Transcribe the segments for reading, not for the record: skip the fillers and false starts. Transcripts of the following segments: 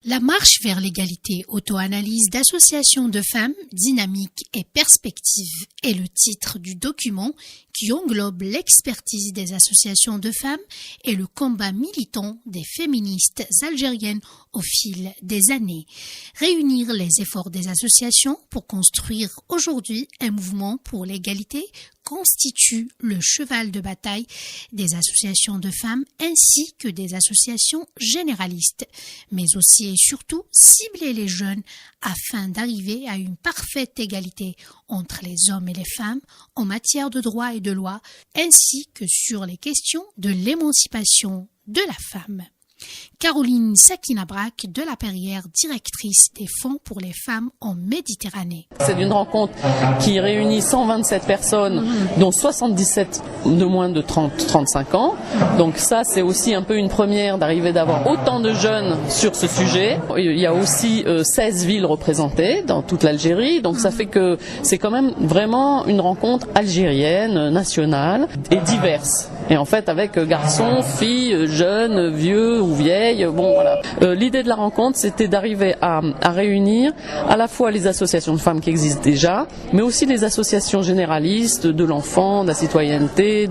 La marche vers l'égalité, auto-analyse d'associations de femmes, dynamiques et perspectives est le titre du document qui englobe l'expertise des associations de femmes et le combat militant des féministes algériennes au fil des années. Réunir les efforts des associations pour construire aujourd'hui un mouvement pour l'égalité constitue le cheval de bataille des associations de femmes ainsi que des associations généralistes, mais aussi et surtout cibler les jeunes afin d'arriver à une parfaite égalité entre les hommes et les femmes en matière de droits et de lois, ainsi que sur les questions de l'émancipation de la femme. Caroline Sakina-Braque de la Perrière, directrice des Fonds pour les femmes en Méditerranée. C'est une rencontre qui réunit 127 personnes, dont 77 de moins de 30-35 ans. Donc ça, c'est aussi un peu une première d'arriver d'avoir autant de jeunes sur ce sujet. Il y a aussi 16 villes représentées dans toute l'Algérie. Donc ça fait que c'est quand même vraiment une rencontre algérienne, nationale et diverse. Et en fait, avec garçons, filles, jeunes, vieux ou vieilles, bon voilà. L'idée de la rencontre, c'était d'arriver à réunir à la fois les associations de femmes qui existent déjà, mais aussi les associations généralistes de l'enfant, de la citoyenneté,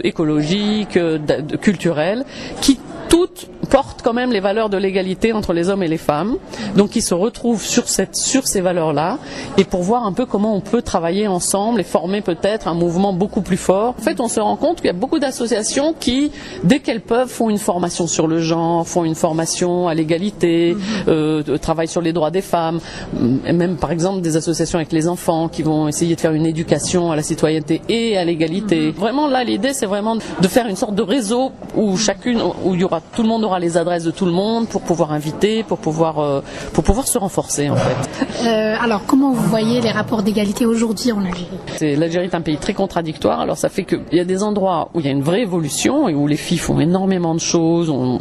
écologique, culturelle, qui toutes portent quand même les valeurs de l'égalité entre les hommes et les femmes, donc ils se retrouvent sur ces valeurs-là, et pour voir un peu comment on peut travailler ensemble et former peut-être un mouvement beaucoup plus fort. En fait, on se rend compte qu'il y a beaucoup d'associations qui, dès qu'elles peuvent, font une formation sur le genre, font une formation à l'égalité, travaillent sur les droits des femmes, et même par exemple des associations avec les enfants qui vont essayer de faire une éducation à la citoyenneté et à l'égalité. Vraiment là, l'idée c'est vraiment de faire une sorte de réseau où tout le monde aura les adresses de tout le monde pour pouvoir inviter, pour pouvoir se renforcer en fait. Alors comment vous voyez les rapports d'égalité aujourd'hui en Algérie ? L'Algérie est un pays très contradictoire, alors ça fait qu'il y a des endroits où il y a une vraie évolution et où les filles font énormément de choses, ont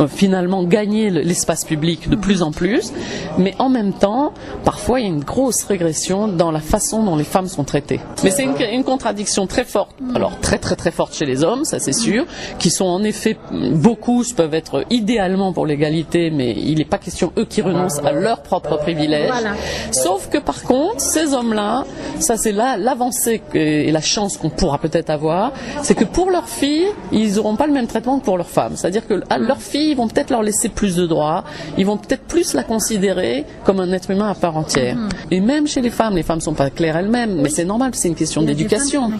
finalement gagné l'espace public de plus en plus, mais en même temps, parfois il y a une grosse régression dans la façon dont les femmes sont traitées. Mais c'est une contradiction très forte, alors très très très forte chez les hommes, ça c'est sûr, qui sont en effet beaucoup peuvent être idéalement pour l'égalité, mais il n'est pas question eux qui renoncent à leurs propres privilèges. Voilà. Sauf que par contre, ces hommes-là, ça c'est là l'avancée et la chance qu'on pourra peut-être avoir, c'est que pour leurs filles, ils n'auront pas le même traitement que pour leurs femmes. C'est-à-dire que leurs filles, ils vont peut-être leur laisser plus de droits, ils vont peut-être plus la considérer comme un être humain à part entière. Et même chez les femmes ne sont pas claires elles-mêmes, mais c'est normal, c'est une question d'éducation.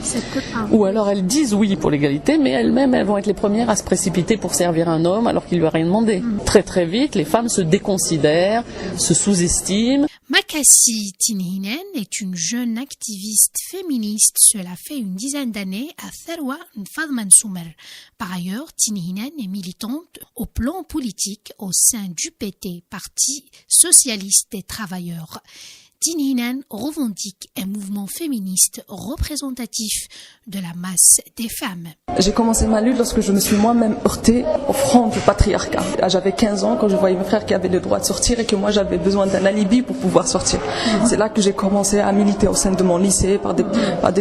Ou alors elles disent oui pour l'égalité, mais elles-mêmes, elles vont être les premières à se précipiter pour servir un homme alors qu'il lui a rien demandé. Très très vite, les femmes se déconsidèrent, se sous-estiment. Makassi Tinhinen est une jeune activiste féministe. Cela fait une dizaine d'années à Tharwa Nfadman Soumer. Par ailleurs, Tinhinen est militante au plan politique au sein du PT, Parti socialiste des travailleurs. Tinhinen revendique un mouvement féministe représentatif de la masse des femmes. J'ai commencé ma lutte lorsque je me suis moi-même heurtée au front du patriarcat. J'avais 15 ans quand je voyais mes frères qui avaient le droit de sortir et que moi j'avais besoin d'un alibi pour pouvoir sortir. C'est là que j'ai commencé à militer au sein de mon lycée par des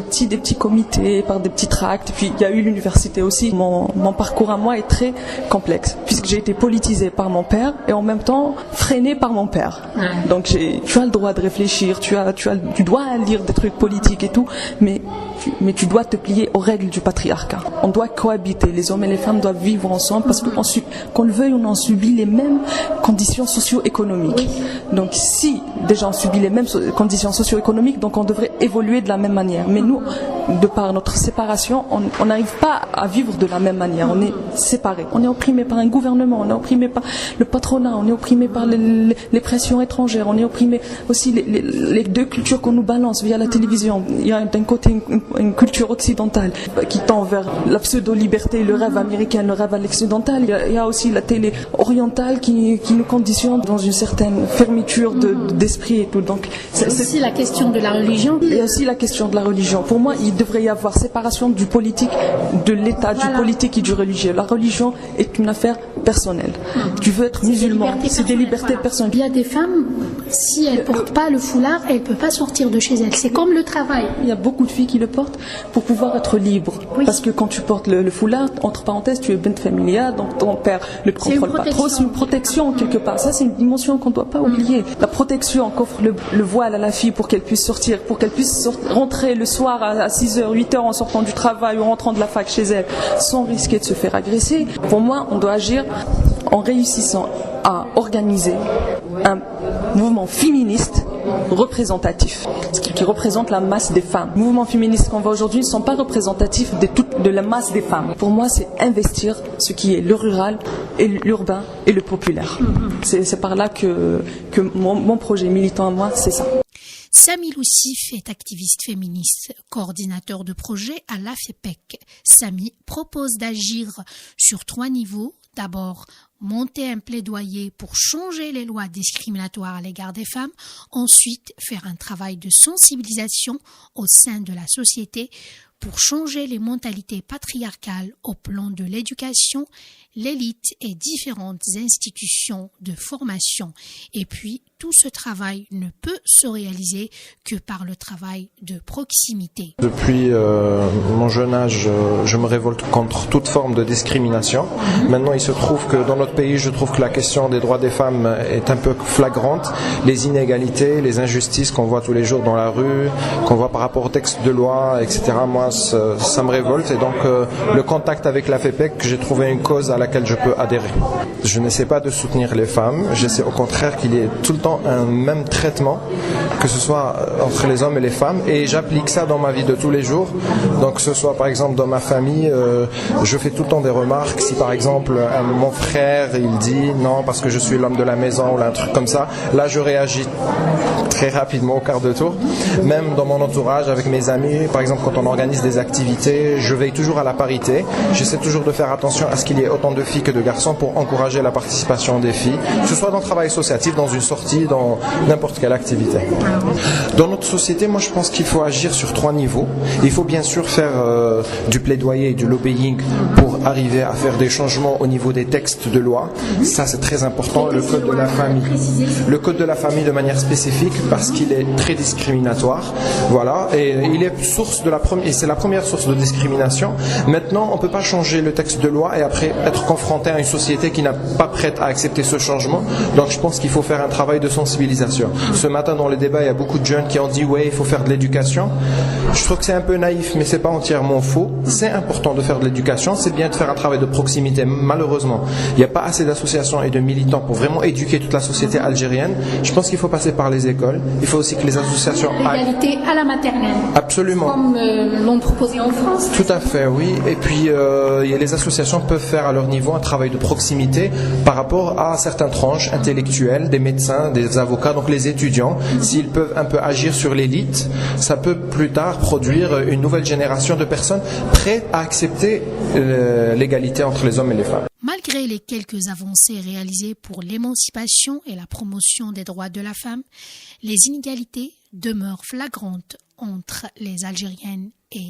petits comités, par des petits tracts. Puis il y a eu l'université aussi. Mon parcours à moi est très complexe puisque j'ai été politisée par mon père et en même temps freinée par mon père. Donc tu as le droit de réfléchir. Tu dois lire des trucs politiques et tout, mais tu dois te plier aux règles du patriarcat. On doit cohabiter, les hommes et les femmes doivent vivre ensemble parce que qu'on le veuille ou non, on subit les mêmes conditions socio-économiques. Donc si déjà on subit les mêmes conditions socio-économiques, donc on devrait évoluer de la même manière. Mais nous, de par notre séparation, on n'arrive pas à vivre de la même manière. On est séparés. On est opprimé par un gouvernement, on est opprimé par le patronat, on est opprimé par les pressions étrangères, on est opprimé aussi les deux cultures qu'on nous balance via la télévision. Il y a d'un côté une culture occidentale qui tend vers la pseudo-liberté, le rêve américain, le rêve à l'occidental. Il y a aussi la télé orientale qui nous conditionne dans une certaine fermeture d'esprit et tout. Donc, c'est aussi la question de la religion. Il y a aussi la question de la religion. Pour moi, il il devrait y avoir séparation du politique, de l'État, du politique et du religieux. La religion est une affaire personnelle. Tu veux être musulman, c'est des libertés personnelles. Il y a des femmes, si elles ne portent pas le foulard, elles ne peuvent pas sortir de chez elles. C'est comme le travail. Il y a beaucoup de filles qui le portent pour pouvoir être libres. Oui. Parce que quand tu portes le foulard, entre parenthèses, tu es bint familia, donc ton père ne te contrôle pas trop. C'est une protection quelque part. Ça, c'est une dimension qu'on ne doit pas oublier. La protection qu'offre le voile à la fille pour qu'elle puisse sortir, pour qu'elle puisse rentrer le soir à 6h, 8h en sortant du travail ou rentrant de la fac chez elle, sans risquer de se faire agresser. Pour moi, on doit agir en réussissant à organiser un mouvement féministe représentatif, qui représente la masse des femmes. Les mouvements féministes qu'on voit aujourd'hui ne sont pas représentatifs de la masse des femmes. Pour moi, c'est investir ce qui est le rural, et l'urbain et le populaire. C'est par là que mon projet militant à moi, c'est ça. Samy Loussif est activiste féministe, coordinateur de projet à l'AFEPEC. Samy propose d'agir sur 3 niveaux. D'abord, monter un plaidoyer pour changer les lois discriminatoires à l'égard des femmes. Ensuite, faire un travail de sensibilisation au sein de la société pour changer les mentalités patriarcales au plan de l'éducation, l'élite et différentes institutions de formation. Et puis, tout ce travail ne peut se réaliser que par le travail de proximité. Depuis mon jeune âge, je me révolte contre toute forme de discrimination. Maintenant, il se trouve que dans notre pays, je trouve que la question des droits des femmes est un peu flagrante. Les inégalités, les injustices qu'on voit tous les jours dans la rue, qu'on voit par rapport au texte de loi, etc. Moi, ça me révolte. Et donc, le contact avec la FEPEC, j'ai trouvé une cause à laquelle je peux adhérer. Je n'essaie pas de soutenir les femmes. J'essaie au contraire qu'il y ait tout le temps un même traitement, que ce soit entre les hommes et les femmes, et j'applique ça dans ma vie de tous les jours. Donc que ce soit par exemple dans ma famille, je fais tout le temps des remarques. Si par exemple mon frère il dit non parce que je suis l'homme de la maison ou un truc comme ça, là je réagis très rapidement au quart de tour. Même dans mon entourage avec mes amis, par exemple quand on organise des activités, je veille toujours à la parité. J'essaie toujours de faire attention à ce qu'il y ait autant de filles que de garçons pour encourager la participation des filles, que ce soit dans le travail associatif, dans une sortie, dans n'importe quelle activité. Dans notre société, moi je pense qu'il faut agir sur 3 niveaux. Il faut bien sûr faire du plaidoyer et du lobbying pour arriver à faire des changements au niveau des textes de loi. Ça c'est très important. Le code de la famille. Le code de la famille de manière spécifique parce qu'il est très discriminatoire. Voilà. Et il est source de et c'est la première source de discrimination. Maintenant, on ne peut pas changer le texte de loi et après être confronté à une société qui n'est pas prête à accepter ce changement. Donc je pense qu'il faut faire un travail de sensibilisation. Ce matin dans les débats, il y a beaucoup de jeunes qui ont dit ouais, il faut faire de l'éducation. Je trouve que c'est un peu naïf, mais c'est pas entièrement faux. C'est important de faire de l'éducation, c'est bien de faire un travail de proximité. Malheureusement, il n'y a pas assez d'associations et de militants pour vraiment éduquer toute la société algérienne. Je pense qu'il faut passer par les écoles. Il faut aussi que les associations... L'égalité à la maternelle. Absolument. Comme l'ont proposé en France. Tout à fait, oui. Et puis, les associations peuvent faire à leur niveau un travail de proximité par rapport à certaines tranches intellectuelles, des médecins, des avocats, donc les étudiants. S'ils peuvent un peu agir sur l'élite, ça peut plus tard produire une nouvelle génération de personnes prêtes à accepter l'égalité entre les hommes et les femmes. Malgré les quelques avancées réalisées pour l'émancipation et la promotion des droits de la femme, les inégalités demeurent flagrantes entre les Algériennes et